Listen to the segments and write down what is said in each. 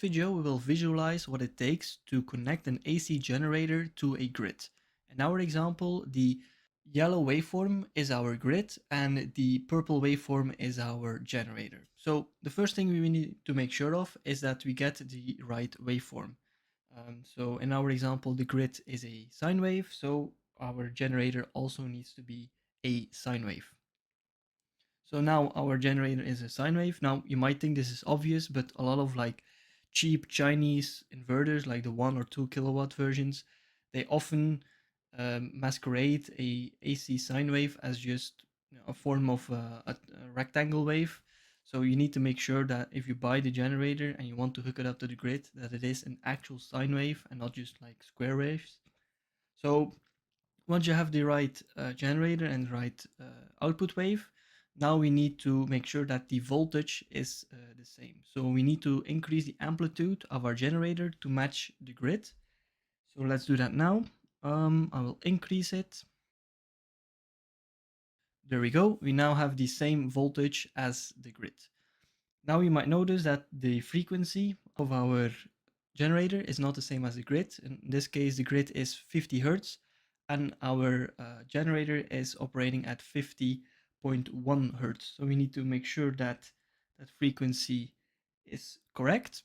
Video, we will visualize what it takes to connect an AC generator to a grid. In our example, the yellow waveform is our grid and the purple waveform is our generator. So the first thing we need to make sure of is that we get the right waveform. So in our example, the grid is a sine wave, so our generator also needs to be a sine wave. So now our generator is a sine wave. Now you might think this is obvious, but a lot of like cheap Chinese inverters, like the 1 or 2 kilowatt versions, they often masquerade a AC sine wave as just a form of a rectangle wave. So you need to make sure that if you buy the generator and you want to hook it up to the grid, that it is an actual sine wave and not just like square waves. So once you have the right generator and the right output wave, now we need to make sure that the voltage is the same. So we need to increase the amplitude of our generator to match the grid. So let's do that now. I will increase it. There we go. We now have the same voltage as the grid. Now you might notice that the frequency of our generator is not the same as the grid. In this case, the grid is 50 Hertz and our generator is operating at 50.1 Hertz. So we need to make sure that that frequency is correct.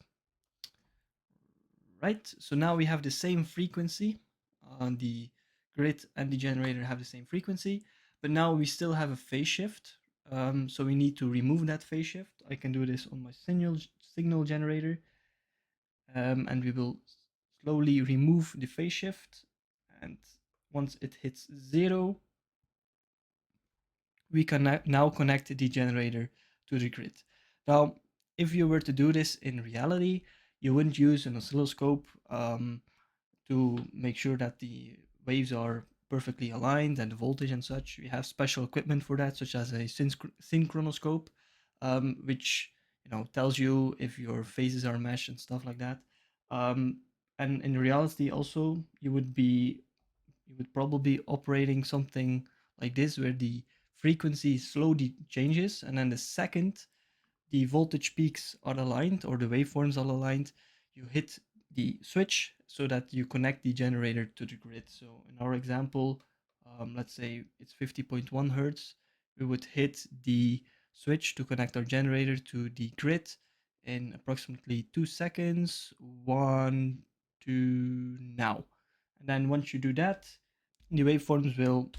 Right, so now we have the same frequency. The grid and the generator have the same frequency, but now we still have a phase shift. So we need to remove that phase shift. I can do this on my signal generator. And we will slowly remove the phase shift. And once it hits 0, we can now connect the generator to the grid. Now, if you were to do this in reality, you wouldn't use an oscilloscope to make sure that the waves are perfectly aligned and the voltage and such. We have special equipment for that, such as a synchronoscope, which tells you if your phases are meshed and stuff like that. And in reality, also you would probably operating something like this, where the frequency slowly changes, and then the second the voltage peaks are aligned or the waveforms are aligned, you hit the switch so that you connect the generator to the grid. So in our example, let's say it's 50.1 Hertz, we would hit the switch to connect our generator to the grid in approximately 2 seconds. 1, 2, now. And then once you do that, the waveforms will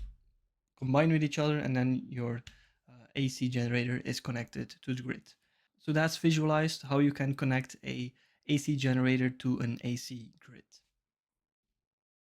combine with each other, and then your AC generator is connected to the grid. So that's visualized how you can connect a AC generator to an AC grid.